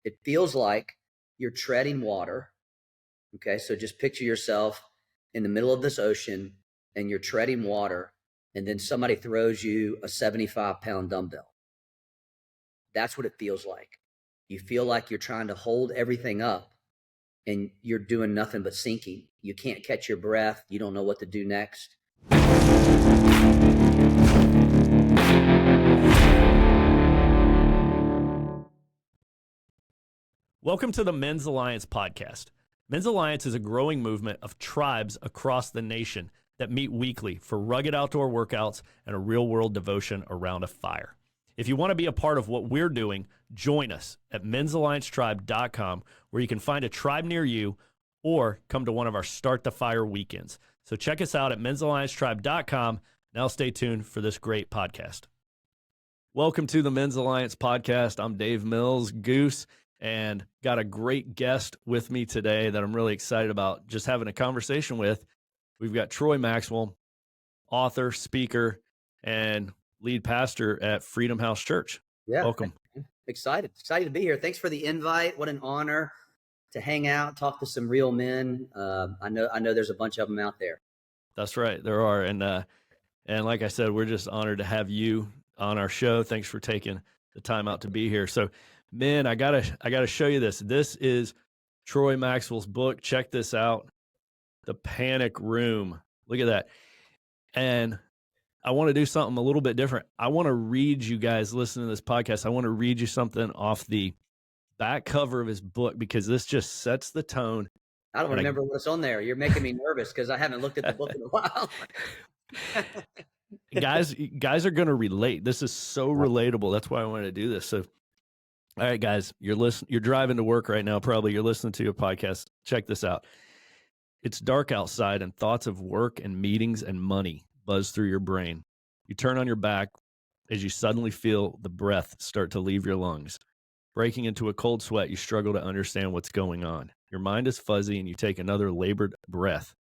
It feels like you're treading water. Okay. So just picture yourself in the middle of this ocean and you're treading water, and then somebody throws you a 75-pound dumbbell. That's what it feels like. You feel like you're trying to hold everything up and you're doing nothing but sinking. You can't catch your breath. You don't know what to do next. Welcome to the Men's Alliance podcast. Men's Alliance is a growing movement of tribes across the nation that meet weekly for rugged outdoor workouts and a real-world devotion around a fire. If you want to be a part of what we're doing, join us at men'salliancetribe.com, where you can find a tribe near you or come to one of our Start the Fire weekends. So check us out at men'salliancetribe.com. Now stay tuned for this great podcast. Welcome to the Men's Alliance podcast. I'm Dave Mills, Goose, and got a great guest with me today that I'm really excited about just having a conversation with. We've got Troy Maxwell, author, speaker, and lead pastor at Freedom House Church. Yeah. Welcome. Excited to be here. Thanks for the invite. What an honor to hang out, talk to some real men. I know there's a bunch of them out there. That's right. There are. And like I said, we're just honored to have you on our show. Thanks for taking the time out to be here. So, men, I gotta show you this. This is Troy Maxwell's book. Check this out. The Panic Room. Look at that. And I want to do something a little bit different. I want to read you guys listening to this podcast. I want to read you something off the back cover of his book, because this just sets the tone. I don't remember what's on there. You're making me nervous because I haven't looked at the book in a while. guys are going to relate. This is so relatable. That's why I wanted to do this. So, all right, guys, you're driving to work right now. Probably you're listening to your podcast. Check this out. It's dark outside and thoughts of work and meetings and money buzz through your brain. You turn on your back as you suddenly feel the breath start to leave your lungs. Breaking into a cold sweat, you struggle to understand what's going on. Your mind is fuzzy and you take another labored breath.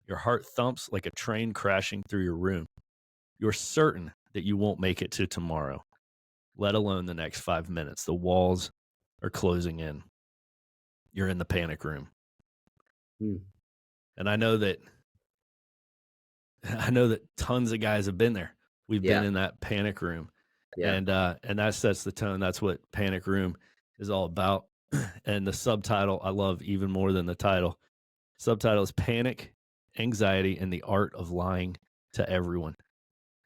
Your heart thumps like a train crashing through your room. You're certain that you won't make it to tomorrow, let alone the next 5 minutes. The walls are closing in. You're in the panic room. And I know that tons of guys have been there. We've been in that panic room. Yeah. And that sets the tone. That's what Panic Room is all about. And the subtitle I love even more than the title. Subtitle is Panic, Anxiety, and the Art of Lying to Everyone.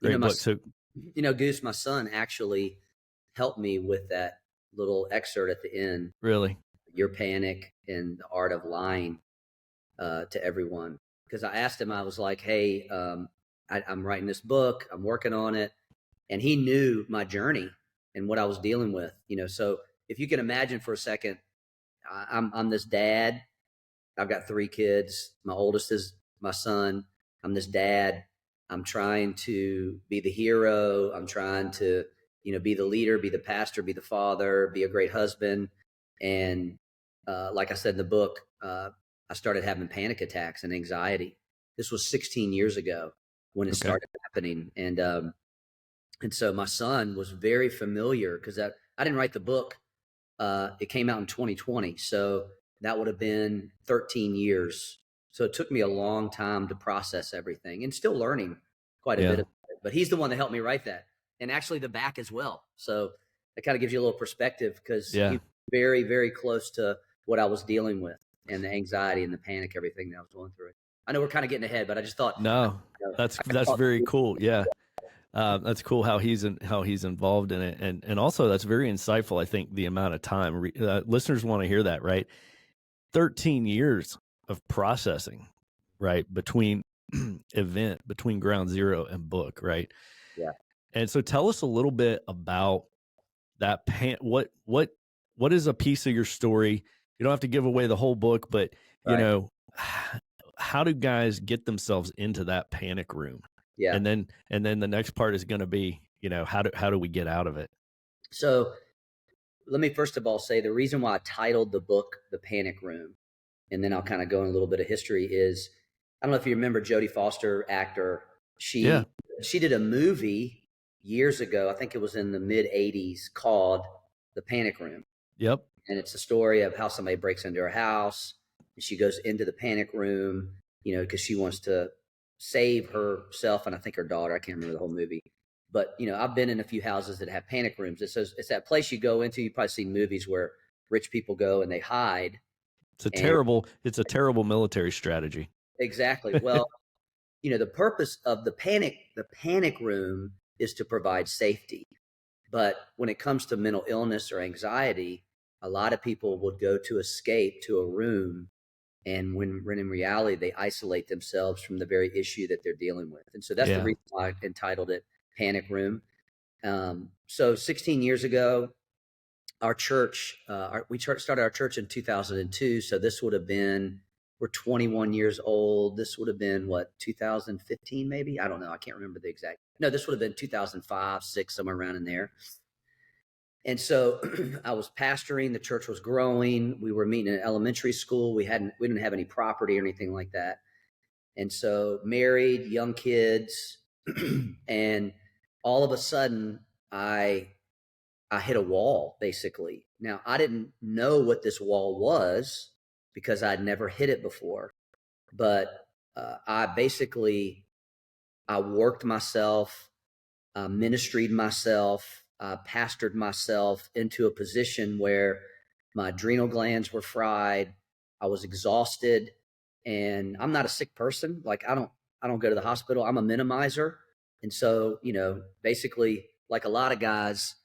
Great book. Goose, my son actually helped me with that little excerpt at the end. Really? Your panic and the art of lying to everyone. Because I asked him, I was like, hey, I'm writing this book. I'm working on it. And he knew my journey and what I was dealing with. So if you can imagine for a second, I'm this dad. I've got 3 kids. My oldest is my son. I'm this dad. I'm trying to be the hero. I'm trying to, be the leader, be the pastor, be the father, be a great husband. And like I said in the book, I started having panic attacks and anxiety. This was 16 years ago when it started happening. And so my son was very familiar because I didn't write the book. It came out in 2020. So that would have been 13 years. So it took me a long time to process everything and still learning quite a bit of it. But he's the one that helped me write that. And actually the back as well. So that kind of gives you a little perspective because he was very, very close to what I was dealing with and the anxiety and the panic, everything that I was going through. I know we're kind of getting ahead, but I just thought. No, that's very cool. Yeah. That's cool how he's involved in it. And also that's very insightful. I think the amount of time listeners want to hear that, right? 13 years of processing, right? Between between ground zero and book, right? Yeah. And so tell us a little bit about that. What is a piece of your story? You don't have to give away the whole book, but how do guys get themselves into that panic room? Yeah. And then the next part is going to be, how do we get out of it? So let me first of all say the reason why I titled the book The Panic Room, and then I'll kind of go in a little bit of history, is I don't know if you remember Jodie Foster, actor. She did a movie years ago. I think it was in the mid 80s called The Panic Room. Yep. And it's a story of how somebody breaks into her house and she goes into the panic room, because she wants to save herself and I think her daughter. I can't remember the whole movie. But, I've been in a few houses that have panic rooms. It's that place you go into. You've probably seen movies where rich people go and they hide. It's a terrible military strategy. Exactly. Well, the purpose of the panic room is to provide safety. But when it comes to mental illness or anxiety, a lot of people would go to escape to a room, and when in reality they isolate themselves from the very issue that they're dealing with. And so that's the reason why I entitled it Panic Room. So 16 years ago, our church, we started our church in 2002. So this would have been, we're 21 years old. This would have been 2015 maybe? I don't know. I can't remember the exact. No, this would have been 2005, 6, somewhere around in there. And so I was pastoring, the church was growing. We were meeting in elementary school. We didn't have any property or anything like that. And so married, young kids, and all of a sudden I hit a wall, basically. Now, I didn't know what this wall was because I'd never hit it before. But I worked myself, ministried myself, pastored myself into a position where my adrenal glands were fried. I was exhausted, and I'm not a sick person. Like I don't go to the hospital. I'm a minimizer. And so, basically like a lot of guys,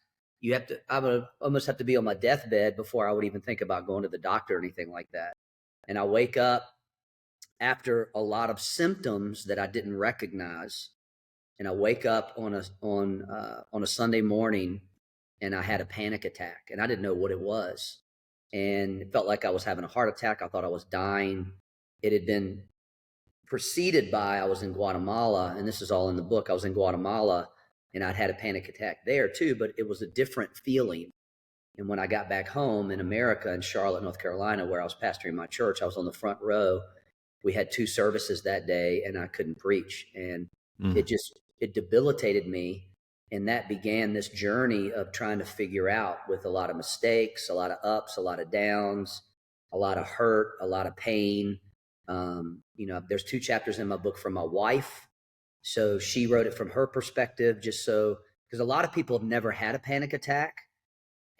I would almost have to be on my deathbed before I would even think about going to the doctor or anything like that. And I wake up after a lot of symptoms that I didn't recognize. And I wake up on a Sunday morning, and I had a panic attack, and I didn't know what it was. And it felt like I was having a heart attack. I thought I was dying. It had been preceded by, I was in Guatemala, and this is all in the book. I was in Guatemala, and I'd had a panic attack there too, but it was a different feeling. And when I got back home in America, in Charlotte, North Carolina, where I was pastoring my church, I was on the front row. We had 2 services that day, and I couldn't preach. And it debilitated me. And that began this journey of trying to figure out, with a lot of mistakes, a lot of ups, a lot of downs, a lot of hurt, a lot of pain. There's 2 chapters in my book from my wife. So she wrote it from her perspective, because a lot of people have never had a panic attack.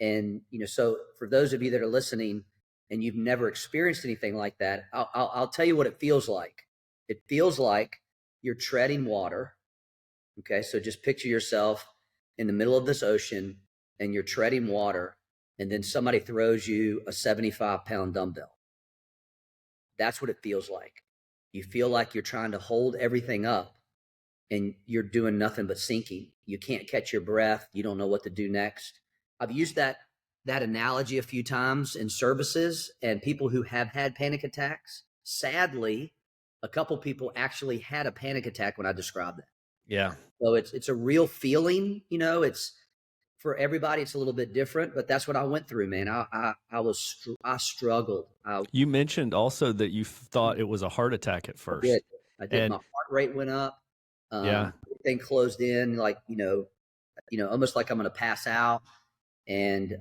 And, so for those of you that are listening and you've never experienced anything like that, I'll tell you what it feels like. It feels like you're treading water. Okay. So just picture yourself in the middle of this ocean and you're treading water, and then somebody throws you a 75-pound dumbbell. That's what it feels like. You feel like you're trying to hold everything up and you're doing nothing but sinking. You can't catch your breath. You don't know what to do next. I've used that analogy a few times in services, and people who have had panic attacks, sadly, a couple people actually had a panic attack when I described that. Yeah. So it's a real feeling, it's for everybody. It's a little bit different, but that's what I went through, man. I struggled. You mentioned also that you thought it was a heart attack at first. I did. My heart rate went up. Everything closed in, like, almost like I'm going to pass out. And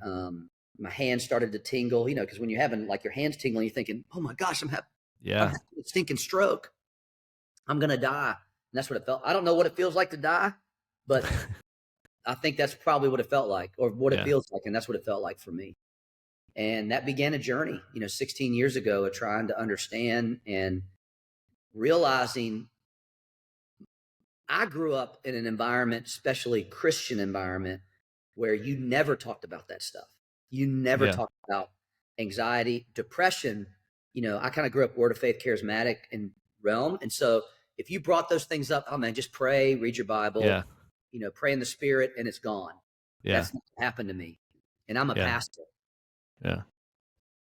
my hands started to tingle, because when you're having like your hands tingling, you're thinking, oh my gosh, I'm having a stinking stroke. I'm going to die. And that's what it felt. I don't know what it feels like to die, but I think that's probably what it felt like, or what it feels like. And that's what it felt like for me. And that began a journey, 16 years ago, of trying to understand and realizing I grew up in an environment, especially Christian environment, where you never talked about that stuff. You never talked about anxiety, depression. I kind of grew up Word of Faith, charismatic and realm. And so if you brought those things up, oh man, just pray, read your Bible, pray in the Spirit, and it's gone. That's not what happened to me. And I'm a pastor. Yeah.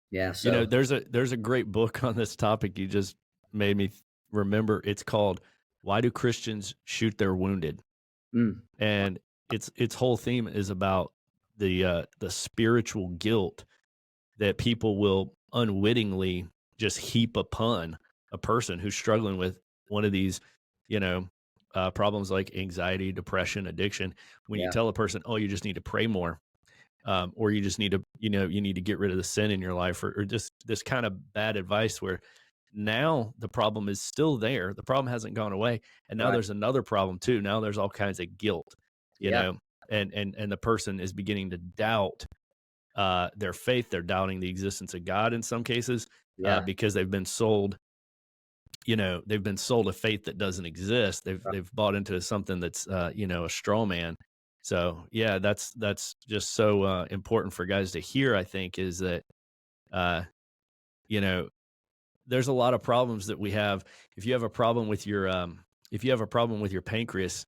Yeah. So there's a great book on this topic you just made me remember. It's called Why Do Christians Shoot Their Wounded? And its whole theme is about the spiritual guilt that people will unwittingly just heap upon a person who's struggling with one of these, problems like anxiety, depression, addiction. When you tell a person, oh, you just need to pray more, or you just need to, you need to get rid of the sin in your life, or just this kind of bad advice where now the problem is still there. The problem hasn't gone away. And now Right. there's another problem too. Now there's all kinds of guilt, Yeah. and the person is beginning to doubt their faith. They're doubting the existence of God in some cases, Yeah. because they've been sold, they've been sold a faith that doesn't exist. Right. They've bought into something that's, a straw man. So yeah, that's just so important for guys to hear, I think, is that, uh, you know, there's a lot of problems that we have. If you have a problem with your, pancreas,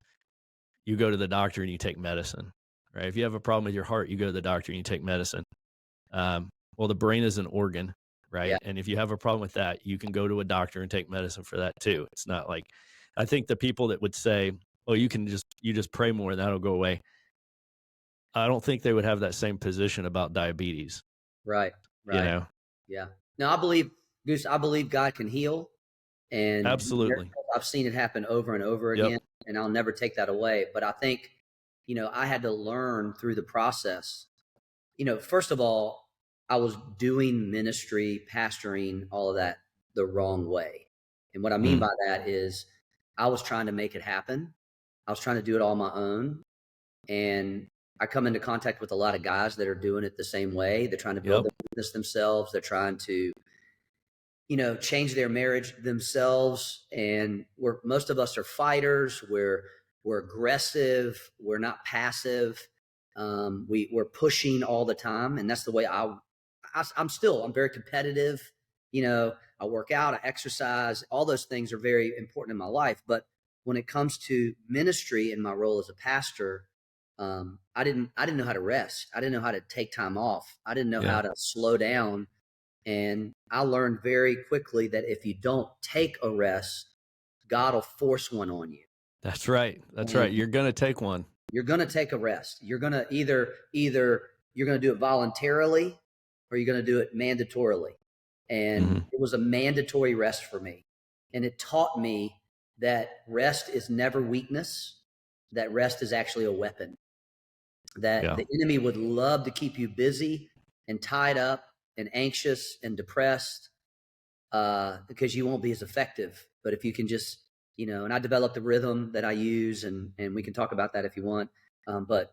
you go to the doctor and you take medicine, right? If you have a problem with your heart, you go to the doctor and you take medicine. Well, the brain is an organ, Yeah. right? And if you have a problem with that, you can go to a doctor and take medicine for that too. It's not like, I think the people that would say, "Oh, you just pray more and that'll go away," I don't think they would have that same position about diabetes. Right. You Right. know, Yeah. Now I believe, Goose, I believe God can heal, and absolutely. I've seen it happen over and over Yep. again, and I'll never take that away. But I think, I had to learn through the process. First of all, I was doing ministry, pastoring, all of that the wrong way. And what I mean Mm. by that is I was trying to make it happen. I was trying to do it all on my own. And I come into contact with a lot of guys that are doing it the same way. They're trying to build Yep. their business themselves. They're trying to, change their marriage themselves. And most of us are fighters. We're aggressive. We're not passive. We're pushing all the time. And that's the way I'm very competitive. I work out, I exercise, all those things are very important in my life. But when it comes to ministry and my role as a pastor, I didn't know how to rest. I didn't know how to take time off. I didn't know Yeah. how to slow down. And I learned very quickly that if you don't take a rest, God will force one on you. That's right. That's And right. You're going to take one. you're going to take a rest. You're going to either you're going to do it voluntarily or you're going to do it mandatorily. And it was a mandatory rest for me. And it taught me that rest is never weakness, that rest is actually a weapon. That Yeah. the enemy would love to keep you busy and tied up and anxious and depressed, because you won't be as effective. But if you can just, and I developed a rhythm that I use, and we can talk about that if you want. But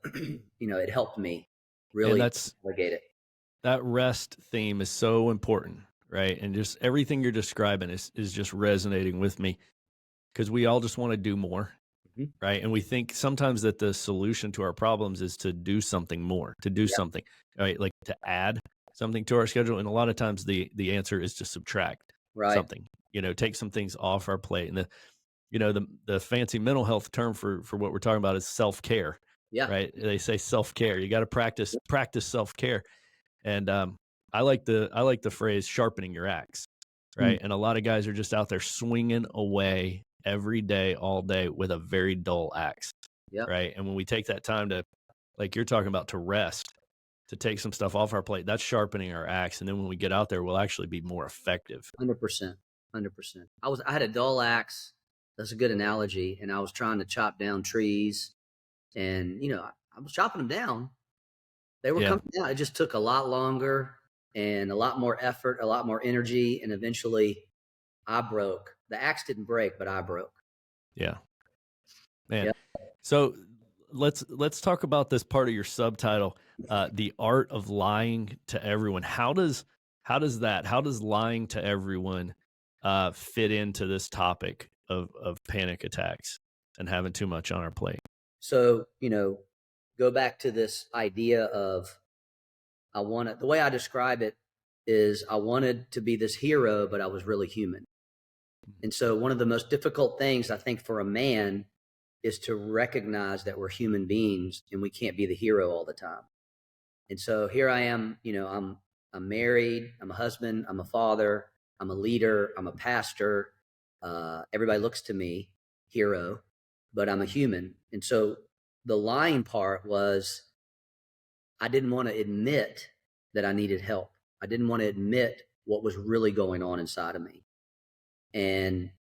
it helped me And really navigate it. that rest theme is so important, right? And just everything you're describing is just resonating with me, because we all just want to do more, Mhm. right? And we think sometimes that the solution to our problems is to do something more, to do Yeah. something, right? Like to add something to our schedule. And a lot of times the answer is to subtract Right. something, take some things off our plate. And the fancy mental health term for what we're talking about is self-care, Yeah. right? They say self-care. You got to practice self-care. And I like the phrase sharpening your axe, right? And a lot of guys are just out there swinging away every day, all day with a very dull axe, Yeah. right? And when we take that time to, like you're talking about, to rest, to take some stuff off our plate, that's sharpening our axe. And then when we get out there, we'll actually be more effective. 100%. 100%. I had a dull axe. That's a good analogy. And I was trying to chop down trees, and I was chopping them down. They were Yeah. coming down. It just took a lot longer and a lot more effort, a lot more energy, and eventually I broke. The axe didn't break, but I broke. Yeah. Man. Yeah. So let's talk about this part of your subtitle, the art of lying to everyone. How does lying to everyone fit into this topic of panic attacks and having too much on our plate? So, go back to this idea of the way I describe it is I wanted to be this hero, but I was really human. And so one of the most difficult things I think for a man is to recognize that we're human beings and we can't be the hero all the time. And so here I am, I'm married, I'm a husband, I'm a father, I'm a leader, I'm a pastor. Everybody looks to me, hero, but I'm a human. And so the lying part was I didn't want to admit that I needed help. I didn't want to admit what was really going on inside of me. And,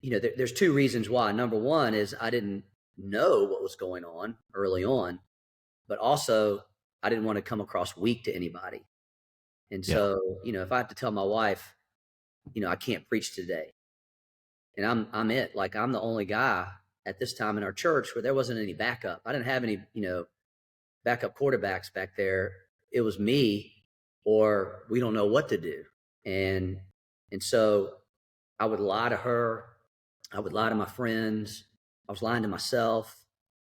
there's two reasons why. Number one is I didn't know what was going on early on, but also I didn't want to come across weak to anybody. And Yeah. so, if I have to tell my wife, I can't preach today, and I'm it, like I'm the only guy at this time in our church where there wasn't any backup. I didn't have any, backup quarterbacks back there. It was me, or we don't know what to do. And so I would lie to her. I would lie to my friends. I was lying to myself.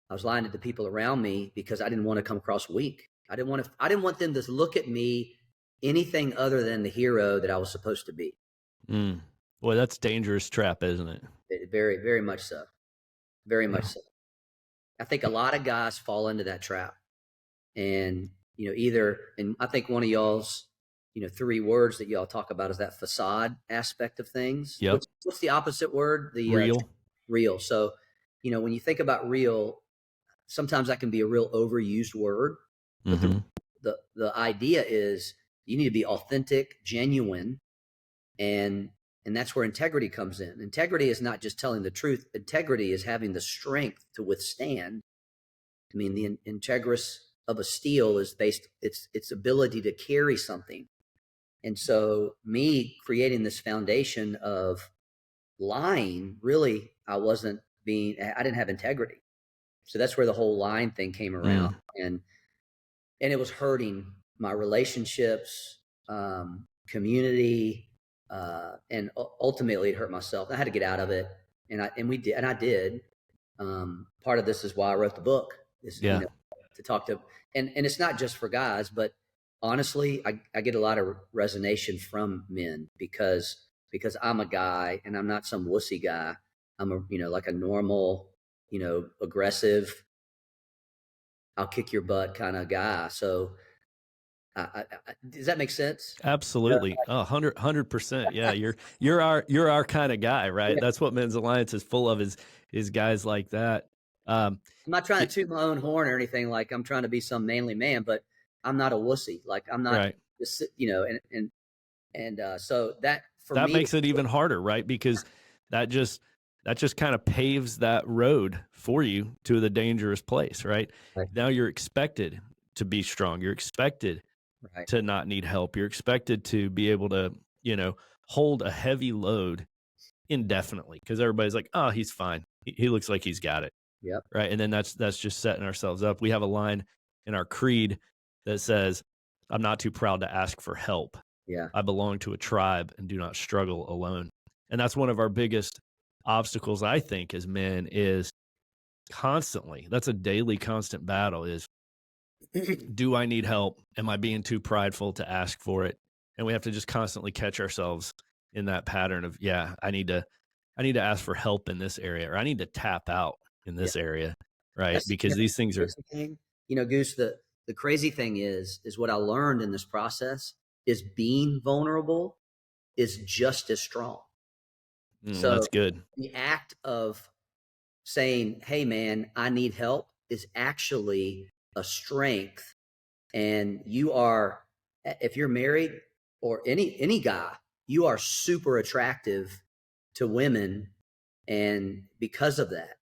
I was lying to the people around me because I didn't want to come across weak. I didn't want them to look at me anything other than the hero that I was supposed to be. Boy, that's a dangerous trap, isn't it? Very, very much so. Very much so. I think a lot of guys fall into that trap. And, and I think one of y'all's, 3 words that y'all talk about is that facade aspect of things. Yep. What's the opposite word? The real. Real. So, when you think about real, sometimes that can be a real overused word. But the idea is you need to be authentic, genuine, and that's where integrity comes in. Integrity is not just telling the truth. Integrity is having the strength to withstand. I mean, the integrous of a steel is based its ability to carry something. And so me creating this foundation of lying, really, I didn't have integrity. So that's where the whole lying thing came around. And it was hurting my relationships, community, and ultimately it hurt myself. I had to get out of it. And I did. Part of this is why I wrote the book, is, to talk to, and it's not just for guys, but honestly, I get a lot of resonation from men because I'm a guy and I'm not some wussy guy. I'm like a normal, aggressive, I'll kick your butt kind of guy. So does that make sense? Absolutely. 100%. Yeah. You're our kind of guy, right? Yeah. That's what Men's Alliance is full of, is guys like that. I'm not trying to toot my own horn or anything. Like I'm trying to be some manly man, but I'm not a wussy. Like I'm not, right. So that for that me makes it even harder, right? Because that just kind of paves that road for you to the dangerous place, right? Now you're expected to be strong. You're expected to not need help. You're expected to be able to, hold a heavy load indefinitely because everybody's like, oh, he's fine. He looks like he's got it. Yep. Right. And then that's just setting ourselves up. We have a line in our creed that says, I'm not too proud to ask for help. Yeah. I belong to a tribe and do not struggle alone. And that's one of our biggest obstacles, I think, as men, is constantly, that's a daily constant battle, is do I need help? Am I being too prideful to ask for it? And we have to just constantly catch ourselves in that pattern of, I need to ask for help in this area, or I need to tap out in this area, right? Because these things are, Goose, the crazy thing is what I learned in this process is being vulnerable is just as strong. So that's good. The act of saying, hey man, I need help is actually a strength. And if you're married or any guy, you are super attractive to women. And because of that,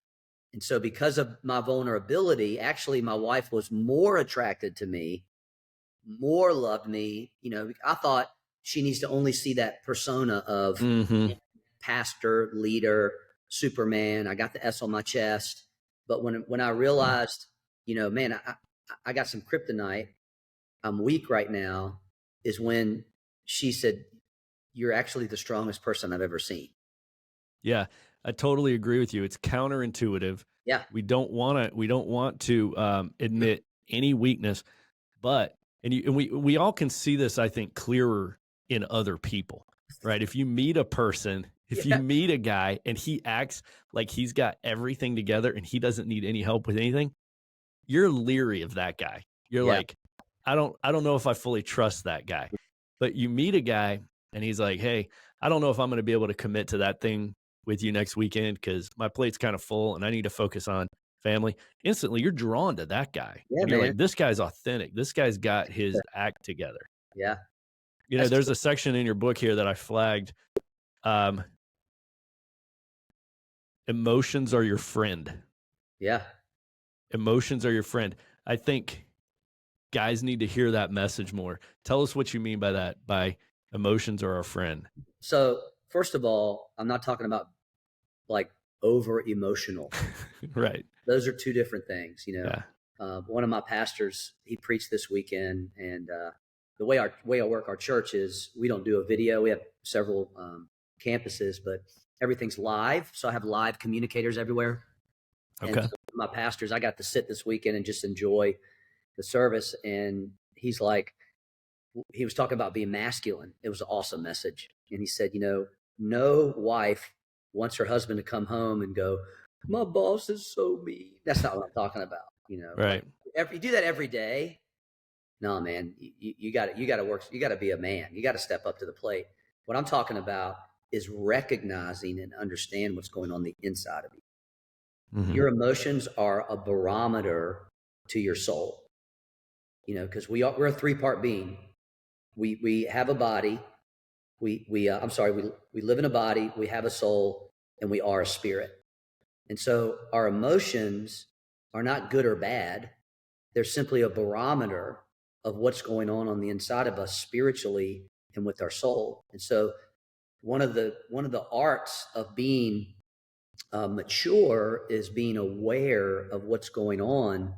and so because of my vulnerability, actually my wife was more attracted to me, more loved me. I thought she needs to only see that persona of pastor, leader, Superman. I got the S on my chest. But when I realized, man, I got some kryptonite, I'm weak right now, is when she said, you're actually the strongest person I've ever seen. Yeah, I totally agree with you. It's counterintuitive. Yeah. We don't want to admit any weakness, but we all can see this, I think, clearer in other people, right? If you meet a person, if you meet a guy and he acts like he's got everything together and he doesn't need any help with anything, you're leery of that guy. You're like, I don't know if I fully trust that guy. But you meet a guy and he's like, hey, I don't know if I'm going to be able to commit to that thing with you next weekend because my plate's kind of full and I need to focus on family. Instantly, you're drawn to that guy. Yeah, and you're man. like, this guy's authentic. This guy's got his act together. Yeah. There's a section in your book here that I flagged. Emotions are your friend. Yeah. Emotions are your friend. I think guys need to hear that message more. Tell us what you mean by that, by emotions are our friend. So first of all, I'm not talking about like over emotional. Right. Those are two different things, you know. Yeah. One of my pastors, he preached this weekend, and the way I work our church is we don't do a video. We have several campuses, but everything's live. So I have live communicators everywhere. Okay. And so my pastors, I got to sit this weekend and just enjoy the service. And he was talking about being masculine. It was an awesome message. And he said, you know, no wife wants her husband to come home and go, my boss is so mean. That's not what I'm talking about. You know, right. Like you do that every day. No, man, you got to work. You got to be a man. You got to step up to the plate. What I'm talking about is recognizing and understand what's going on the inside of you. Mm-hmm. Your emotions are a barometer to your soul. You know, because we're a three-part being. We have a body. We live in a body. We have a soul, and we are a spirit. And so our emotions are not good or bad. They're simply a barometer of what's going on the inside of us spiritually and with our soul. And so one of the arts of being mature is being aware of what's going on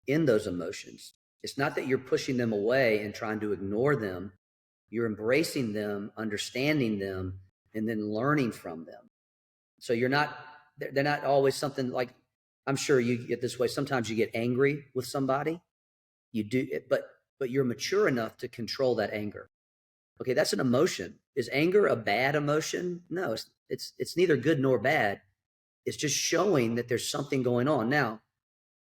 in those emotions. It's not that you're pushing them away and trying to ignore them. You're embracing them, understanding them, and then learning from them. So they're not always something like, I'm sure you get this way. Sometimes you get angry with somebody. You do, but you're mature enough to control that anger. Okay, that's an emotion. Is anger a bad emotion? No, it's neither good nor bad. It's just showing that there's something going on. Now,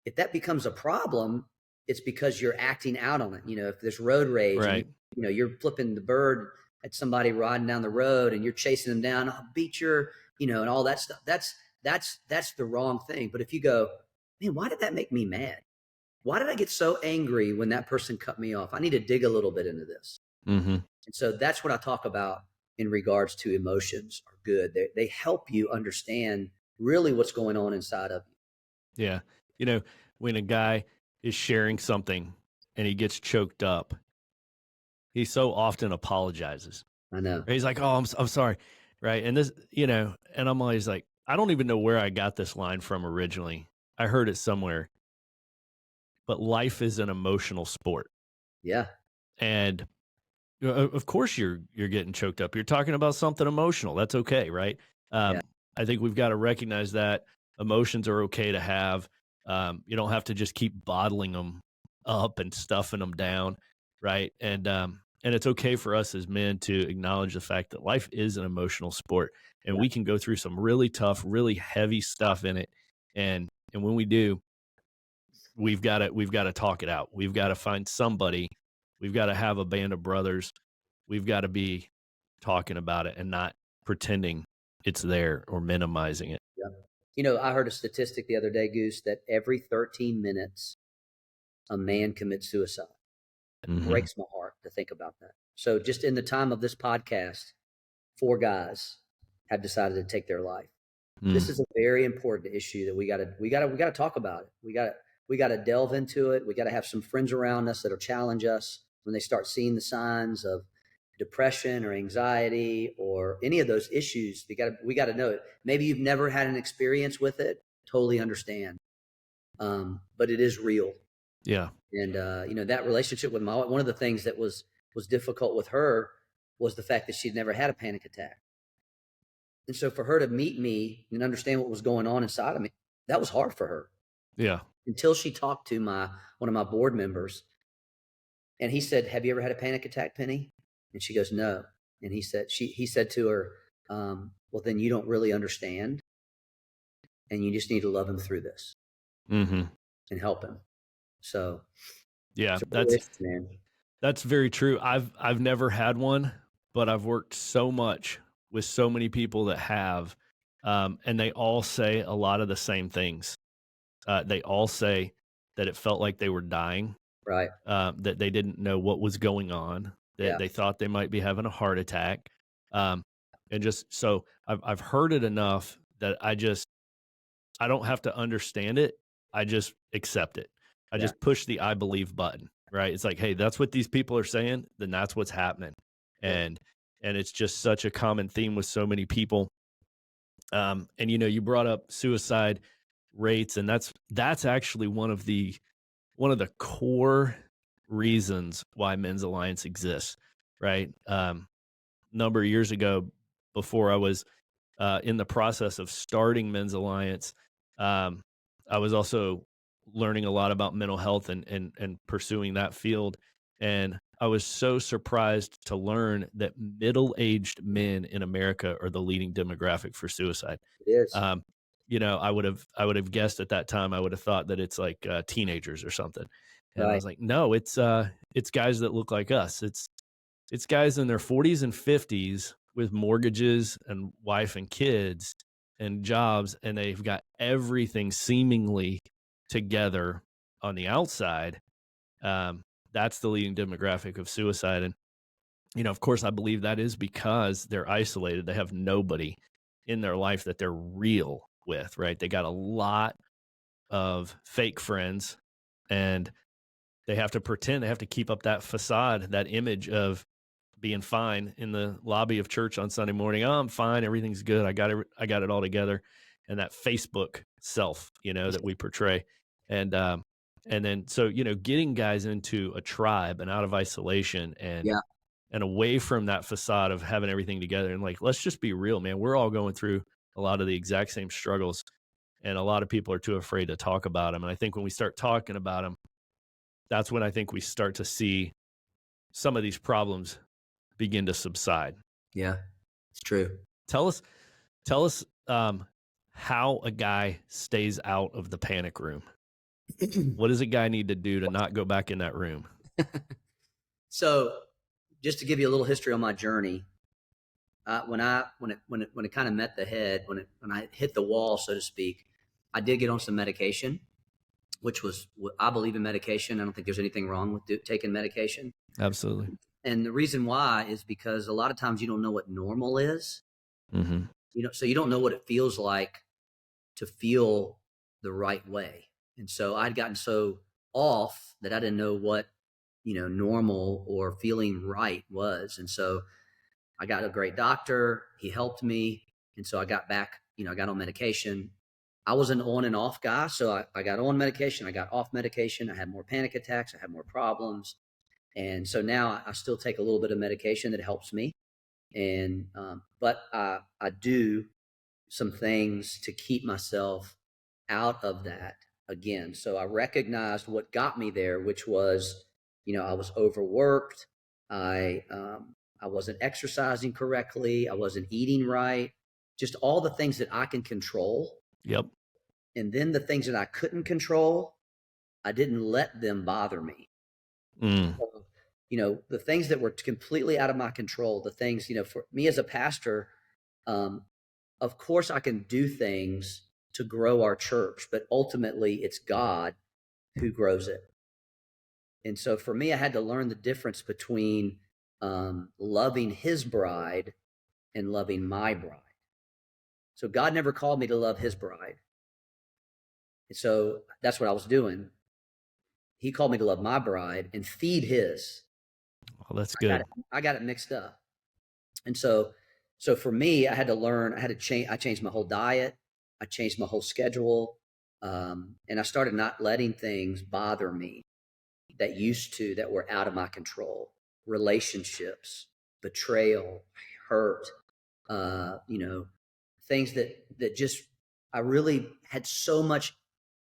if that becomes a problem, it's because you're acting out on it. You know, if there's road rage, right. and you're flipping the bird at somebody riding down the road and you're chasing them down, I'll beat your, and all that stuff. That's the wrong thing. But if you go, man, why did that make me mad? Why did I get so angry when that person cut me off? I need to dig a little bit into this. Mm-hmm. And so that's what I talk about in regards to emotions are good. They help you understand really what's going on inside of you. Yeah. You know, when a guy is sharing something and he gets choked up, he so often apologizes. I know. He's like, oh, I'm sorry. Right. And this, and I'm always like, I don't even know where I got this line from originally. I heard it somewhere. But life is an emotional sport. Yeah. And of course you're getting choked up. You're talking about something emotional. That's okay, right? Yeah. I think we've got to recognize that emotions are okay to have. You don't have to just keep bottling them up and stuffing them down, right? And it's okay for us as men to acknowledge the fact that life is an emotional sport, and we can go through some really tough, really heavy stuff in it. And when we do, we've got to talk it out. We've got to find somebody. We've got to have a band of brothers. We've got to be talking about it and not pretending it's there or minimizing it. Yeah. I heard a statistic the other day, Goose, that every 13 minutes, a man commits suicide. It breaks my heart to think about that. So just in the time of this podcast, 4 guys have decided to take their life. This is a very important issue that we got to talk about it. We got to delve into it. We got to have some friends around us that'll challenge us when they start seeing the signs of depression or anxiety or any of those issues. We got to know it. Maybe you've never had an experience with it. Totally understand. But it is real. Yeah. And that relationship with one of the things that was difficult with her was the fact that she'd never had a panic attack. And so for her to meet me and understand what was going on inside of me, that was hard for her. Yeah. Until she talked to one of my board members, and he said, "Have you ever had a panic attack, Penny?" And she goes, "No." And he said to her, "Well, then you don't really understand, and you just need to love him through this, and help him." So, yeah, man. That's very true. I've never had one, but I've worked so much with so many people that have, and they all say a lot of the same things. They all say that it felt like they were dying, right? That they didn't know what was going on, that they thought they might be having a heart attack, and just so I've heard it enough that I don't have to understand it. I just accept it. I just push the I believe button. right? It's like, hey, that's what these people are saying, then that's what's happening. Yeah. And it's just such a common theme with so many people. And you brought up suicide rates, and that's actually one of the core reasons why Men's Alliance exists, right? Number of years ago, before I was in the process of starting Men's Alliance, um, I was also learning a lot about mental health and pursuing that field. And I was so surprised to learn that middle-aged men in America are the leading demographic for suicide. It is. Um, I would have guessed at that time. I would have thought that it's like teenagers or something, and I Right. was like, no, it's guys that look like us. It's guys in their 40s and 50s with mortgages and wife and kids and jobs, and they've got everything seemingly together on the outside. That's the leading demographic of suicide. And, of course, I believe that is because they're isolated. They have nobody in their life that they're real with, right? They got a lot of fake friends, and they have to pretend, they have to keep up that facade, that image of being fine in the lobby of church on Sunday morning. Oh, I'm fine. Everything's good. I got it all together. And that Facebook self, that we portray. And then, so, getting guys into a tribe and out of isolation Yeah. and away from that facade of having everything together. And like, let's just be real, man. We're all going through a lot of the exact same struggles, and a lot of people are too afraid to talk about them. And I think when we start talking about them, that's when I think we start to see some of these problems begin to subside. Yeah. It's true. Tell us how a guy stays out of the panic room. What does a guy need to do to not go back in that room? So, just to give you a little history on my journey, when it kind of met the head, when I hit the wall, so to speak, I did get on some medication, which was, I believe in medication. I don't think there's anything wrong with taking medication. Absolutely. And the reason why is because a lot of times you don't know what normal is. Mm-hmm. So you don't know what it feels like to feel the right way. And so I'd gotten so off that I didn't know what, normal or feeling right was. And so I got a great doctor. He helped me. And so I got back, I got on medication. I was an on and off guy. So I got on medication. I got off medication. I had more panic attacks. I had more problems. And so now I still take a little bit of medication that helps me. And, but I do some things to keep myself out of that again. So I recognized what got me there, which was, I was overworked. I wasn't exercising correctly. I wasn't eating right. Just all the things that I can control. Yep. And then the things that I couldn't control, I didn't let them bother me. So, the things that were completely out of my control, the things, for me as a pastor, of course I can do things to grow our church, but ultimately it's God who grows it. And so for me, I had to learn the difference between loving his bride and loving my bride. So God never called me to love his bride. And so that's what I was doing. He called me to love my bride and feed his. Well, that's good. I got it mixed up. And so for me, I had to learn, I changed my whole diet. I changed my whole schedule. And I started not letting things bother me that were out of my control. Relationships, betrayal, hurt, things that just, I really had so much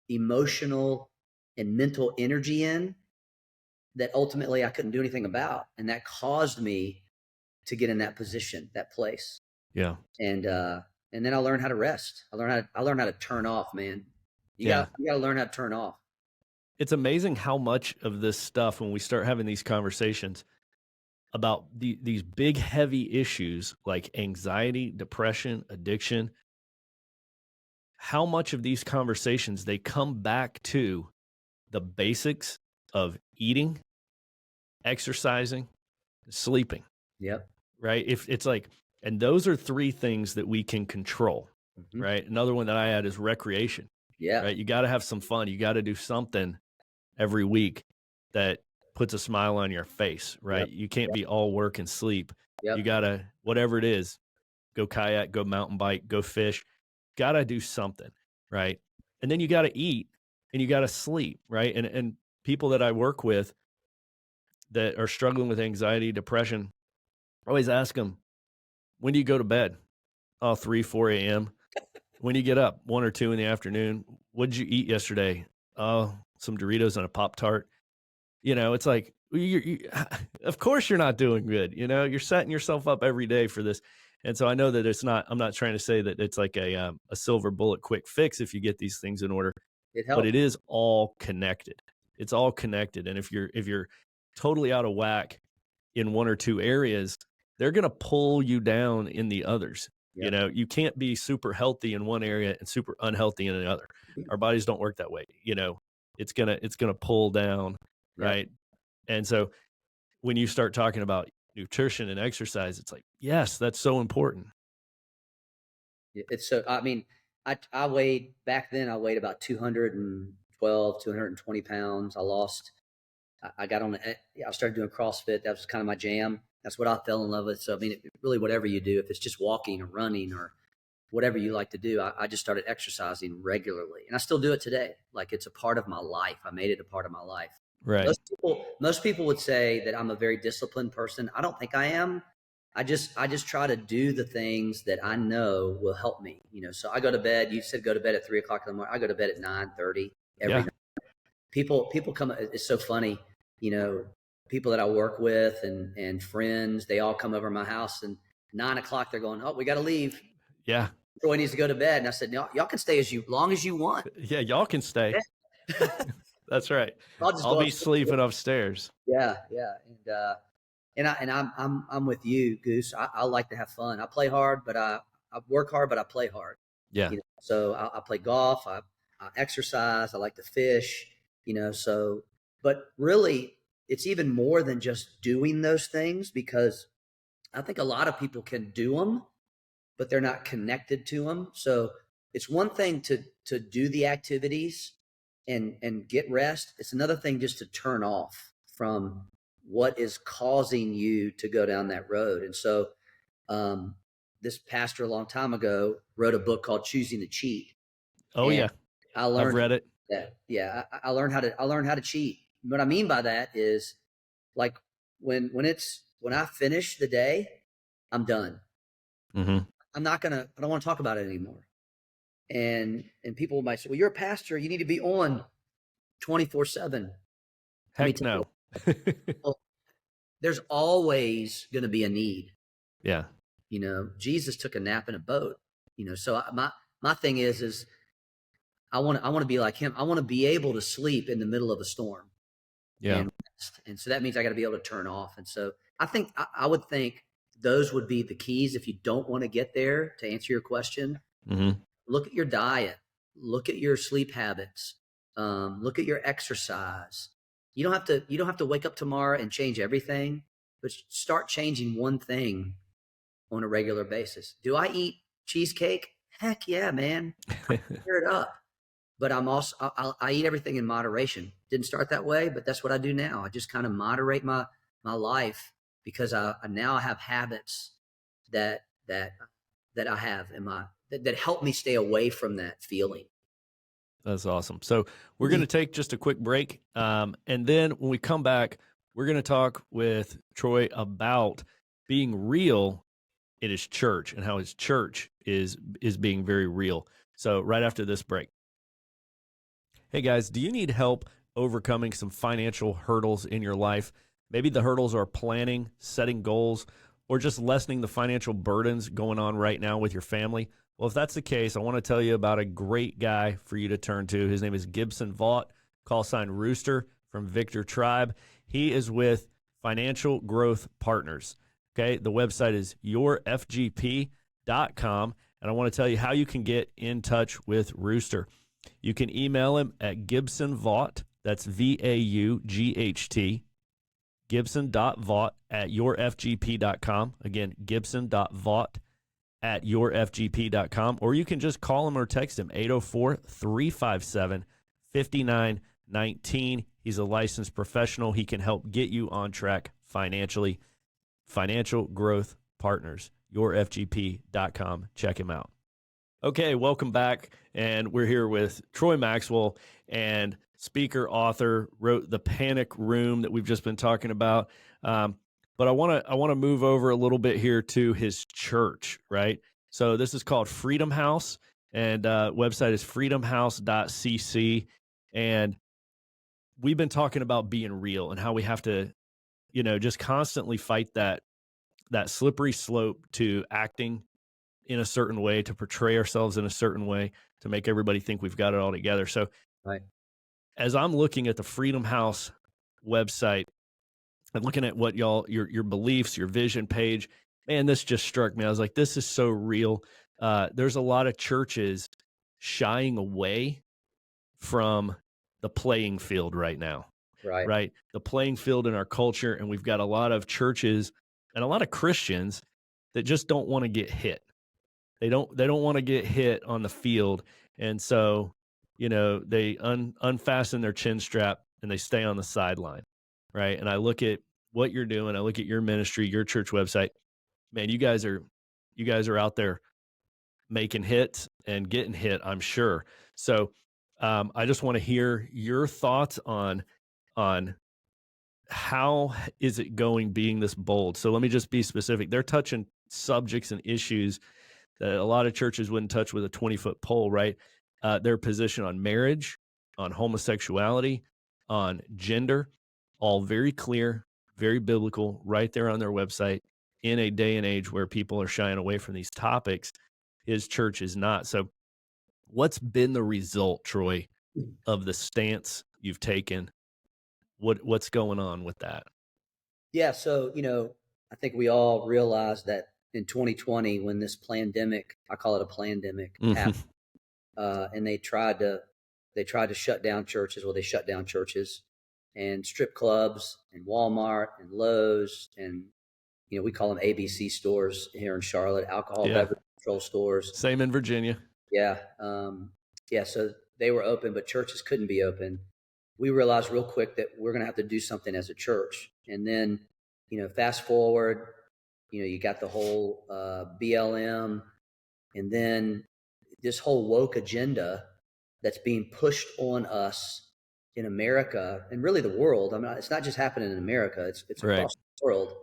emotional and mental energy in that ultimately I couldn't do anything about. And that caused me to get in that position, that place. Yeah. And then I learned how to rest. I learned how to turn off, man. You gotta learn how to turn off. It's amazing how much of this stuff, when we start having these conversations about these big, heavy issues like anxiety, depression, addiction, how much of these conversations, they come back to the basics of eating, exercising, sleeping. Yep. Right? If it's like, and those are three things that we can control. Mm-hmm. Right? Another one that I add is recreation. Yeah. Right? You got to have some fun. You got to do something every week that puts a smile on your face, right? Yep. You can't Yep. be all work and sleep. Yep. You gotta, whatever it is, go kayak, go mountain bike, go fish, gotta do something, right? And then you gotta eat and you gotta sleep, right? And people that I work with that are struggling with anxiety, depression, I always ask them, when do you go to bed? Oh, 3, 4 a.m. When you get up, 1 or 2 in the afternoon, what did you eat yesterday? Oh, some Doritos and a Pop-Tart. It's like, of course you're not doing good. You're setting yourself up every day for this. And so I know that I'm not trying to say that it's like a silver bullet quick fix if you get these things in order, It but helps. it is all connected. It's all connected. And if you're totally out of whack in one or two areas, they're going to pull you down in the others. Yep. You can't be super healthy in one area and super unhealthy in another. Our bodies don't work that way. It's going to pull down. Yep. Right. And so when you start talking about nutrition and exercise, it's like, yes, that's so important. It's so, I mean, I weighed back then, I weighed about 212, 220 pounds. I got on I started doing CrossFit. That was kind of my jam. That's what I fell in love with. So, I mean, really whatever you do, if it's just walking or running or whatever you like to do, I just started exercising regularly, and I still do it today. Like, it's a part of my life. I made it a part of my life. Right. Most people would say that I'm a very disciplined person. I don't think I am. I just try to do the things that I know will help me. So I go to bed. You said go to bed at 3 o'clock in the morning. I go to bed at 9:30 every night. People come. It's so funny. People that I work with and friends, they all come over to my house, and 9 o'clock they're going, "Oh, we got to leave." Yeah. Troy needs to go to bed. And I said, "No, y'all can stay long as you want." Yeah, y'all can stay. That's right. I'll be sleeping upstairs. Yeah, yeah. And I'm with you, Goose. I like to have fun. I play hard, but I work hard, but I play hard. Yeah. So I play golf. I exercise. I like to fish. But really, it's even more than just doing those things, because I think a lot of people can do them, but they're not connected to them. So it's one thing to do the activities and get rest. It's another thing just to turn off from what is causing you to go down that road. And so this pastor a long time ago wrote a book called Choosing to Cheat. Oh, and yeah. I've read it. I learned how to cheat. What I mean by that is, like, when I finish the day, I'm done. Mm-hmm. I don't want to talk about it anymore. And people might say, well, you're a pastor, you need to be on 24/7. Heck no. Well, there's always going to be a need. Yeah. Jesus took a nap in a boat. So my thing is I want to be like him. I want to be able to sleep in the middle of a storm. Yeah. And so that means I got to be able to turn off. And so I would think those would be the keys. If you don't want to get there, to answer your question, mm-hmm. Look at your diet, look at your sleep habits, look at your exercise. You don't have to wake up tomorrow and change everything, but start changing one thing on a regular basis. Do I eat cheesecake? Heck yeah, man. Tear it up. But I eat everything in moderation. Didn't start that way, but that's what I do now. I just kind of moderate my life, because I now have habits that I have in that help me stay away from that feeling. That's awesome. So we're going to take just a quick break. And then when we come back, we're going to talk with Troy about being real in his church and how his church is being very real. So right after this break. Hey guys, do you need help overcoming some financial hurdles in your life? Maybe the hurdles are planning, setting goals, or just lessening the financial burdens going on right now with your family. Well, if that's the case, I want to tell you about a great guy for you to turn to. His name is Gibson.vaught, call sign Rooster from Victor Tribe. He is with Financial Growth Partners. Okay, the website is yourfgp.com, and I want to tell you how you can get in touch with Rooster. You can email him at gibson.vaught, that's VAUGHT, gibson.vaught at yourfgp.com. Again, gibson.vaught at yourfgp.com, or you can just call him or text him, 804-357-5919. He's a licensed professional. He can help get you on track financially. Financial Growth Partners, yourfgp.com. Check him out. Okay, welcome back. And we're here with Troy Maxwell, and speaker, author, wrote The Panic Room that we've just been talking about. But I want to move over a little bit here to his church, right? So this is called Freedom House, and website is freedomhouse.cc. And we've been talking about being real and how we have to, just constantly fight that slippery slope to acting in a certain way, to portray ourselves in a certain way, to make everybody think we've got it all together. So Right. as I'm looking at the Freedom House website and looking at what your beliefs, your vision page, man, this just struck me. I was like, this is so real. There's a lot of churches shying away from the playing field right now. Right. The playing field in our culture. And we've got a lot of churches and a lot of Christians that just don't want to get hit. They don't want to get hit on the field. And so, they unfasten their chin strap and they stay on the sideline. Right. And I look at what you're doing. I look at your ministry, your church website, man, you guys are out there making hits and getting hit, I'm sure. So, I just want to hear your thoughts on how is it going being this bold. So let me just be specific. They're touching subjects and issues that a lot of churches wouldn't touch with a 20-foot pole, right? Their position on marriage, on homosexuality, on gender, all very clear, very biblical, right there on their website in a day and age where people are shying away from these topics. His church is not. So what's been the result, Troy, of the stance you've taken? What's going on with that? Yeah. So, I think we all realize that in 2020, when this pandemic, I call it a plandemic, happened, and they tried to shut down churches. Well, they shut down churches and strip clubs and Walmart and Lowe's and, we call them ABC stores here in Charlotte, alcohol beverage control stores. Same in Virginia. Yeah. So they were open, but churches couldn't be open. We realized real quick that we're going to have to do something as a church. And then, fast forward, you got the whole BLM, and then this whole woke agenda that's being pushed on us in America and really the world. I mean, it's not just happening in America, it's Right. across the world.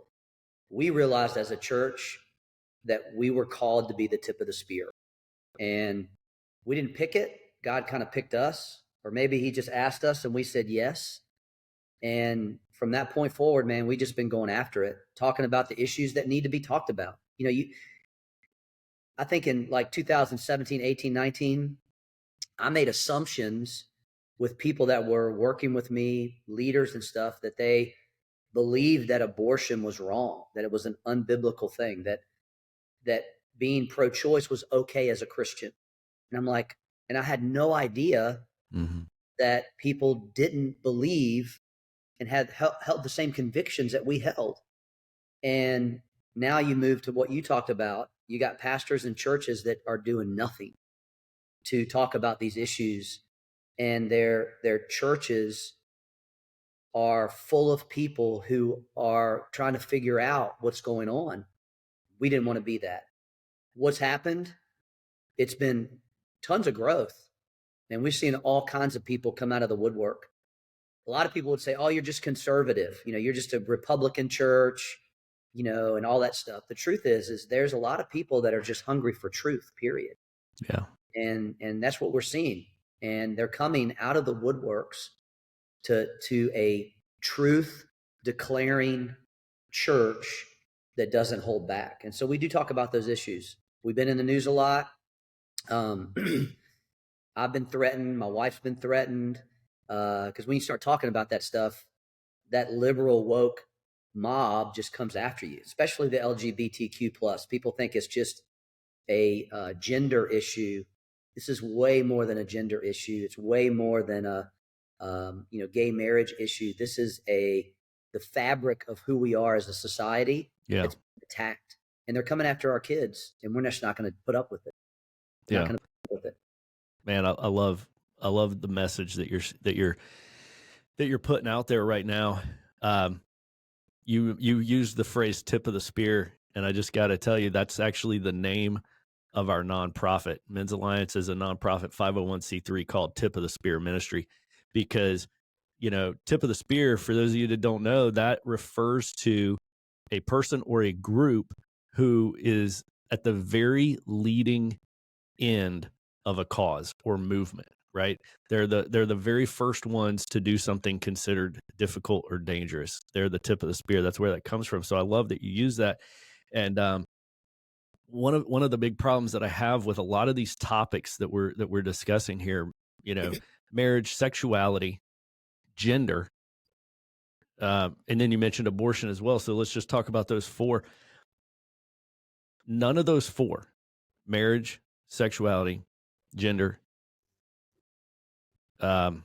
We realized as a church that we were called to be the tip of the spear. And we didn't pick it. God kind of picked us, or maybe he just asked us and we said yes. And from that point forward, man, we just been going after it, talking about the issues that need to be talked about. I think in like 2017, 18, 19, I made assumptions with people that were working with me, leaders and stuff, that they believed that abortion was wrong, that it was an unbiblical thing, that being pro-choice was okay as a Christian. And I'm like, and I had no idea that people didn't believe and had held the same convictions that we held. And now you move to what you talked about. You got pastors and churches that are doing nothing to talk about these issues, and their churches are full of people who are trying to figure out what's going on. We didn't want to be that. What's happened? It's been tons of growth, and we've seen all kinds of people come out of the woodwork. A lot of people would say, oh, you're just conservative. You're just a Republican church, and all that stuff. The truth is there's a lot of people that are just hungry for truth, period. Yeah. And that's what we're seeing. And they're coming out of the woodworks to a truth declaring church that doesn't hold back. And so we do talk about those issues. We've been in the news a lot. I've been threatened. My wife's been threatened. Because when you start talking about that stuff, that liberal woke mob just comes after you, especially the LGBTQ plus. People think it's just a gender issue. This is way more than a gender issue. It's way more than a gay marriage issue. This is the fabric of who we are as a society. Yeah. It's attacked, and they're coming after our kids, and we're just not going to put up with it. We're not going to put up with it. Man, I love the message that you're that you're putting out there right now. You used the phrase "tip of the spear," and I just got to tell you that's actually the name of our nonprofit. Men's Alliance is a nonprofit 501c3 called Tip of the Spear Ministry, because tip of the spear, for those of you that don't know, that refers to a person or a group who is at the very leading end of a cause or movement, right? They're the very first ones to do something considered difficult or dangerous. They're the tip of the spear. That's where that comes from. So I love that you use that. And one of the big problems that I have with a lot of these topics that we're discussing here, marriage, sexuality, gender, and then you mentioned abortion as well. So let's just talk about those four. None of those four, marriage, sexuality, gender, what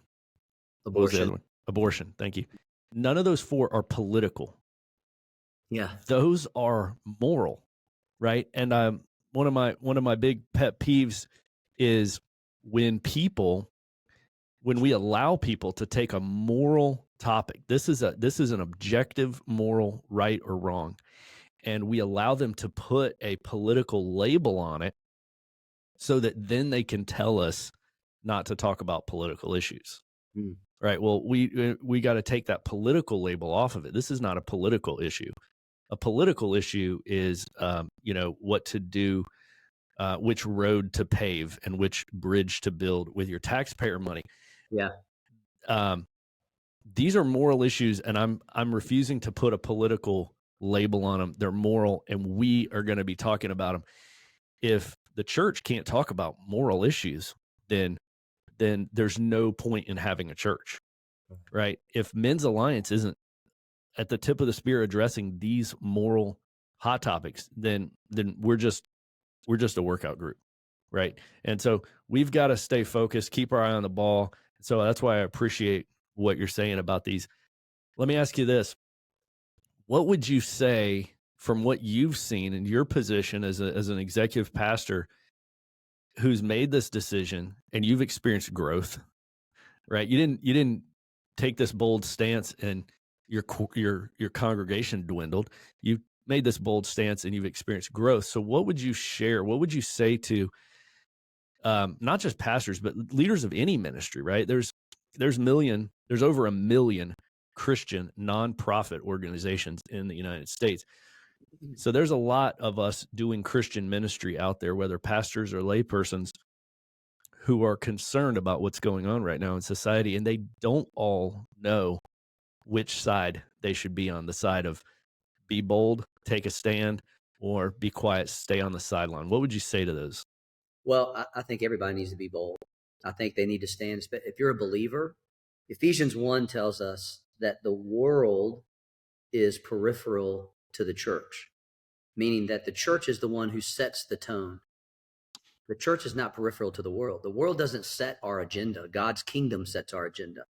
was the other one? Abortion. Thank you. None of those four are political. Yeah. Those are moral, right? And one of my big pet peeves is when we allow people to take a moral topic. This is an objective moral right or wrong, and we allow them to put a political label on it so that then they can tell us not to talk about political issues. Right. Well, we got to take that political label off of it. This is not a political issue. A political issue is, what to do, which road to pave and which bridge to build with your taxpayer money. Yeah. These are moral issues, and I'm refusing to put a political label on them. They're moral, and we are going to be talking about them. If the church can't talk about moral issues, then there's no point in having a church, right? If Men's Alliance isn't at the tip of the spear addressing these moral hot topics, then we're just a workout group, right? And so we've got to stay focused, keep our eye on the ball. So that's why I appreciate what you're saying about these. Let me ask you this. What would you say, from what you've seen in your position as an executive pastor who's made this decision, and you've experienced growth, right? You didn't take this bold stance and your congregation dwindled. You made this bold stance and you've experienced growth. So what would you share? What would you say to not just pastors, but leaders of any ministry, right? There's over 1 million Christian nonprofit organizations in the United States. So there's a lot of us doing Christian ministry out there, whether pastors or laypersons, who are concerned about what's going on right now in society, and they don't all know which side they should be on, the side of be bold, take a stand, or be quiet, stay on the sideline. What would you say to those? Well, I think everybody needs to be bold. I think they need to stand. If you're a believer, Ephesians 1 tells us that the world is peripheral to the church, meaning that the church is the one who sets the tone. The church is not peripheral to the world. The world doesn't set our agenda. God's kingdom sets our agenda.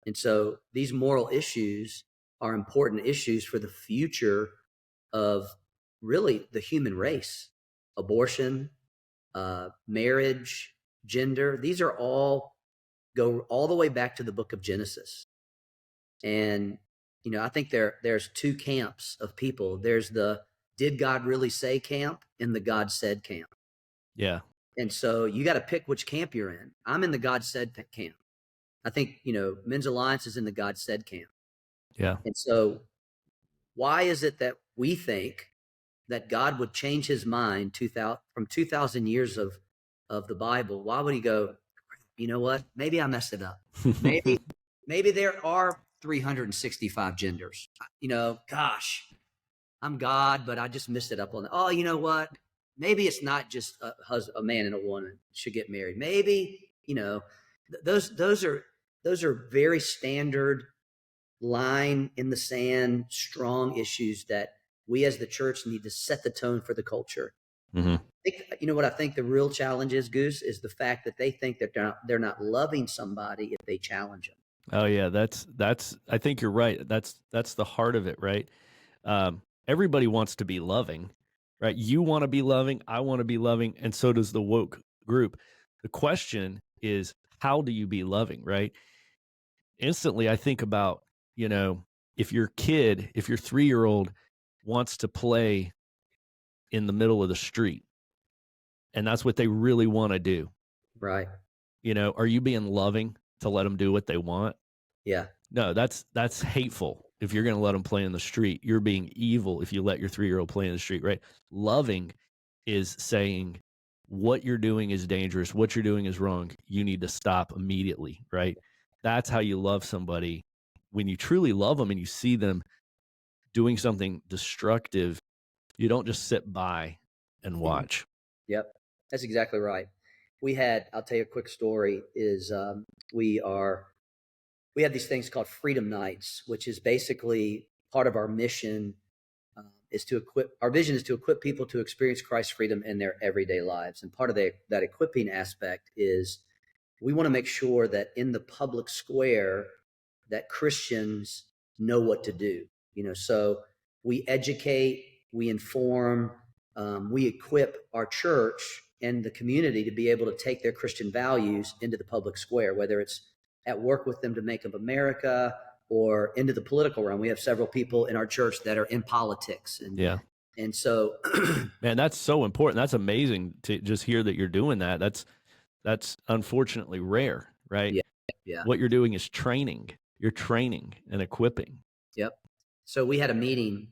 And so these moral issues are important issues for the future of really the human race. Abortion, marriage, gender, these are all go all the way back to the book of Genesis. And, I think there's two camps of people. There's the did God really say camp and the God said camp. Yeah. And so you got to pick which camp you're in. I'm in the God said camp. I think, Men's Alliance is in the God said camp. Yeah. And so why is it that we think that God would change his mind from 2,000 years of the Bible? Why would he go, you know what? Maybe I messed it up. Maybe there are 365 genders. Gosh, I'm God, but I just messed it up on. Oh, you know what? Maybe it's not just a man and a woman should get married. Maybe, those are very standard line in the sand, strong issues that we as the church need to set the tone for the culture. Mm-hmm. What I think the real challenge is, Goose, is the fact that they think that they're not loving somebody if they challenge them. Oh yeah, that's. I think you're right. That's the heart of it, right? Everybody wants to be loving, right? You want to be loving, I want to be loving, and so does the woke group. The question is, how do you be loving, right? instantly I think about, if your 3-year-old wants to play in the middle of the street and that's what they really want to do, Right. are you being loving to let them do what they want? Yeah. No, that's hateful. If you're going to let them play in the street, you're being evil if you let your 3-year-old play in the street, right? Loving is saying what you're doing is dangerous, what you're doing is wrong. You need to stop immediately, right? That's how you love somebody. When you truly love them and you see them doing something destructive, you don't just sit by and watch. Yep. That's exactly right. I'll tell you a quick story is, we have these things called Freedom Nights, which is basically part of our mission, our vision is to equip people to experience Christ's freedom in their everyday lives. And part of that equipping aspect is we want to make sure that in the public square that Christians know what to do. So we educate, we inform, we equip our church and the community to be able to take their Christian values into the public square, whether it's at work with them to make of America or into the political realm. We have several people in our church that are in politics. And so, man, that's so important. That's amazing to just hear that you're doing that. That's unfortunately rare, right? Yeah. What you're doing is training. You're training and equipping. Yep. So we had a meeting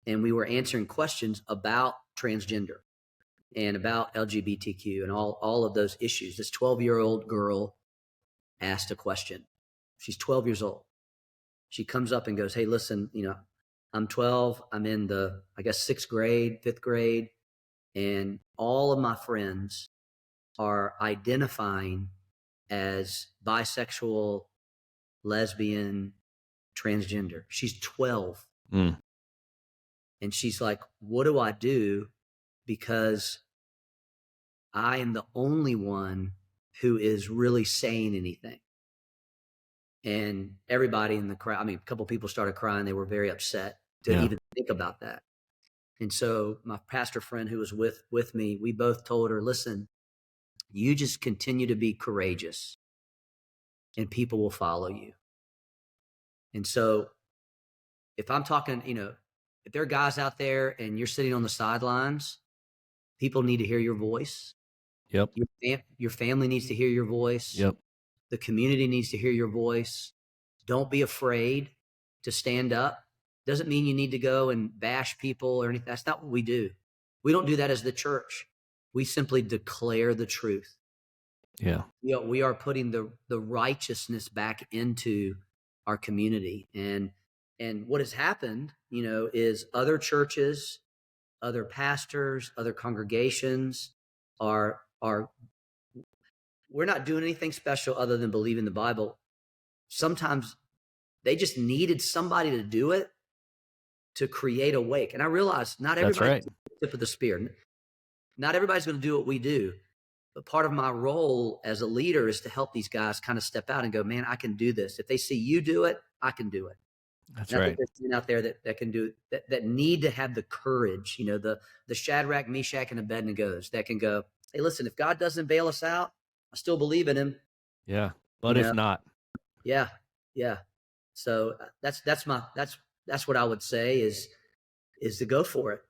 and we were answering questions about transgender and about LGBTQ and all of those issues. This 12-year-old girl asked a question. She's 12 years old. She comes up and goes, "Hey, listen, I'm 12. I'm in the, I guess, 6th grade, 5th grade. And all of my friends are identifying as bisexual, lesbian, transgender." She's 12. Mm. And she's like, "What do I do? Because I am the only one who is really saying anything." And everybody in the crowd, a couple of people started crying. They were very upset to even think about that. And so my pastor friend who was with me, we both told her, "Listen, you just continue to be courageous and people will follow you." And so if I'm talking, if there are guys out there and you're sitting on the sidelines, people need to hear your voice. Yep. Your family needs to hear your voice. Yep. The community needs to hear your voice. Don't be afraid to stand up. Doesn't mean you need to go and bash people or anything. That's not what we do. We don't do that as the church. We simply declare the truth. Yeah. We are putting the righteousness back into our community. And what has happened, is other churches, other pastors, other congregations we're not doing anything special other than believing the Bible. Sometimes they just needed somebody to do it to create a wake. And I realize not everybody's at the tip of the spear. Not everybody's going to do what we do. But part of my role as a leader is to help these guys kind of step out and go, "Man, I can do this. If they see you do it, I can do it." That's and I right. think there's men out there that can do that need to have the courage, the Shadrach, Meshach, and Abednego's that can go, "Hey, listen, if God doesn't bail us out, I still believe in him." Yeah. But if not. Yeah. Yeah. So that's what I would say is to go for it.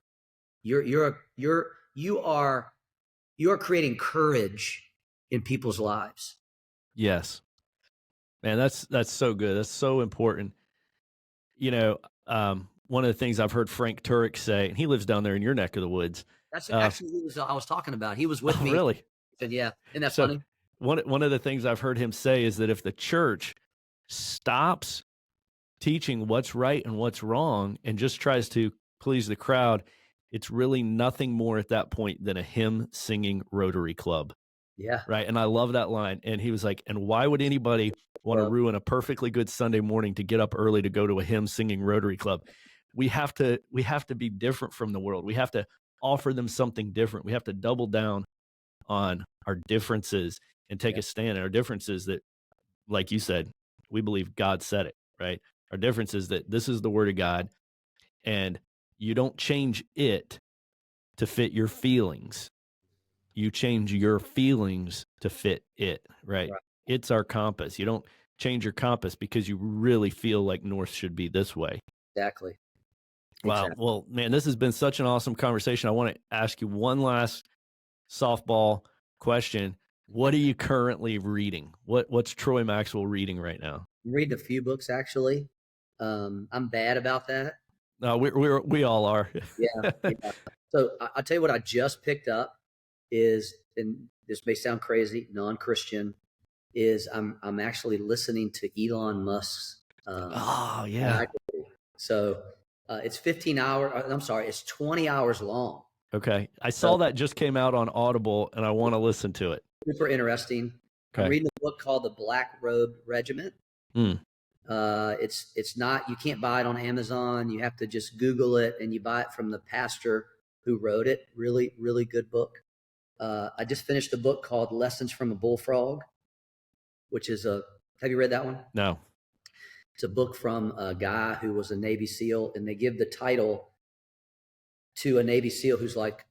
You are creating courage in people's lives. Yes. Man, that's so good. That's so important. One of the things I've heard Frank Turek say, and he lives down there in your neck of the woods. That's actually who I was talking about. He was with me. Really? He said, "Yeah." Isn't that funny? One of the things I've heard him say is that if the church stops teaching what's right and what's wrong and just tries to please the crowd, it's really nothing more at that point than a hymn singing Rotary Club. Yeah. Right. And I love that line. And he was like, "And why would anybody want to ruin a perfectly good Sunday morning to get up early to go to a hymn singing Rotary Club?" We have to be different from the world. We have to offer them something different. We have to double down on our differences and take a stand. And our differences that, like you said, we believe God said it, right? Our difference is that this is the word of God and you don't change it to fit your feelings. You change your feelings to fit it, right? It's our compass. You change your compass because you really feel like north should be this way. Exactly. Wow. Exactly. Well, man, this has been such an awesome conversation. I want to ask you one last softball question. What are you currently reading? What's Troy Maxwell reading right now? I'm reading a few books, actually. I'm bad about that. No, we all are. Yeah. So I'll tell you what I just picked up is, and this may sound crazy, non-Christian, is I'm actually listening to Elon Musk's Oh, yeah. biography. So it's 15 hours. I'm sorry, it's 20 hours long. Okay. I saw that just came out on Audible, and I want to listen to it. Super interesting. Okay. I'm reading a book called The Black Robe Regiment. It's not, you can't buy it on Amazon. You have to just Google it, and you buy it from the pastor who wrote it. Really, really good book. I just finished a book called Lessons from a Bullfrog, which is have you read that one? No. It's a book from a guy who was a Navy SEAL, and they give the title to a Navy SEAL who's like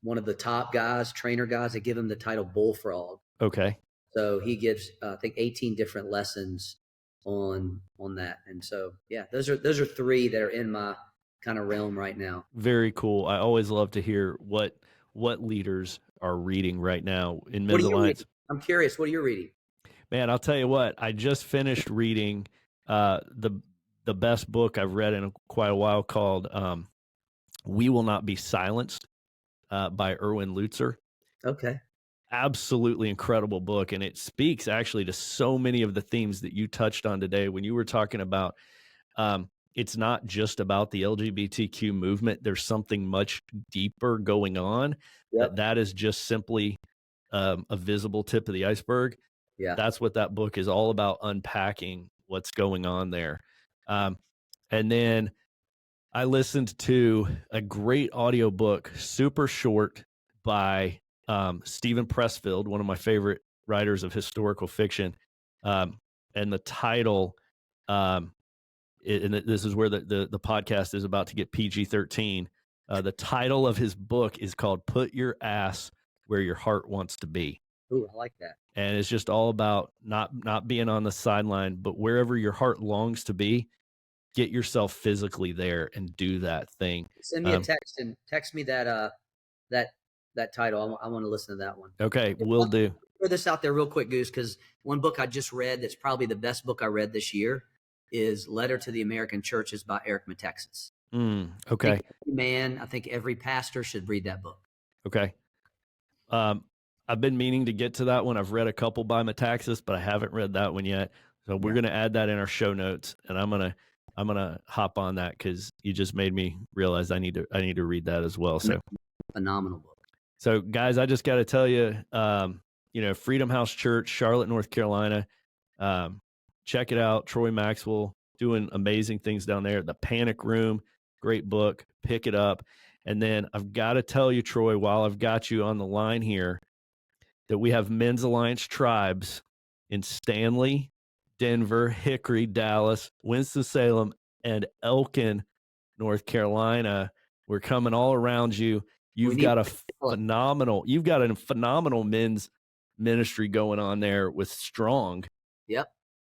one of the top guys, trainer guys. They give him the title Bullfrog. Okay. So he gives, I think, 18 different lessons on that. And so, yeah, those are three that are in my kind of realm right now. Very cool. I always love to hear what leaders are reading right now in Men's Alliance. I'm curious, what are you reading? Man, I'll tell you what, I just finished reading the best book I've read in quite a while called We Will Not Be Silenced by Erwin Lutzer. Okay. Absolutely incredible book. And it speaks actually to so many of the themes that you touched on today when you were talking about it's not just about the LGBTQ movement. There's something much deeper going on. Yep. That is just simply a visible tip of the iceberg. Yeah. That's what that book is all about, unpacking what's going on there. And then I listened to a great audiobook, super short, by Stephen Pressfield, one of my favorite writers of historical fiction. And the title, and this is where the podcast is about to get PG-13. The title of his book is called Put Your Ass Where Your Heart Wants to Be. Ooh, I like that. And it's just all about not being on the sideline, but wherever your heart longs to be, get yourself physically there and do that thing. Send me a text and text me that title. I want to listen to that one. Okay, will do. Throw this out there real quick, Goose, because one book I just read that's probably the best book I read this year is Letter to the American Churches by Metaxas. Okay. I think every pastor should read that book. Okay. I've been meaning to get to that one. I've read a couple by Metaxas, but I haven't read that one yet. So we're going to add that in our show notes, and I'm going to hop on that because you just made me realize I need to read that as well. So phenomenal book. So guys, I just got to tell you, Freedom House Church, Charlotte, North Carolina, check it out. Troy Maxwell doing amazing things down there. The Panic Room, great book, pick it up. And then I've got to tell you, Troy, while I've got you on the line here, that we have Men's Alliance tribes in Stanley, Denver, Hickory, Dallas, Winston-Salem, and Elkin, North Carolina. We're coming all around you. You've got a phenomenal men's ministry going on there with Strong. Yep.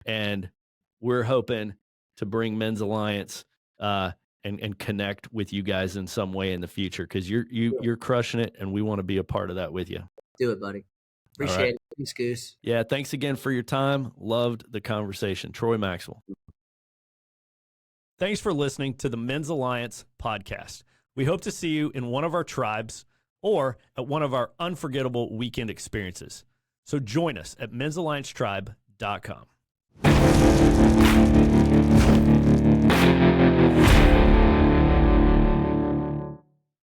And we're hoping to bring Men's Alliance and connect with you guys in some way in the future, because you're crushing it, and we want to be a part of that with you. Do it, buddy. Appreciate it. Thanks, Goose. Yeah, thanks again for your time. Loved the conversation. Troy Maxwell. Thanks for listening to the Men's Alliance podcast. We hope to see you in one of our tribes or at one of our unforgettable weekend experiences. So join us at men'salliancetribe.com.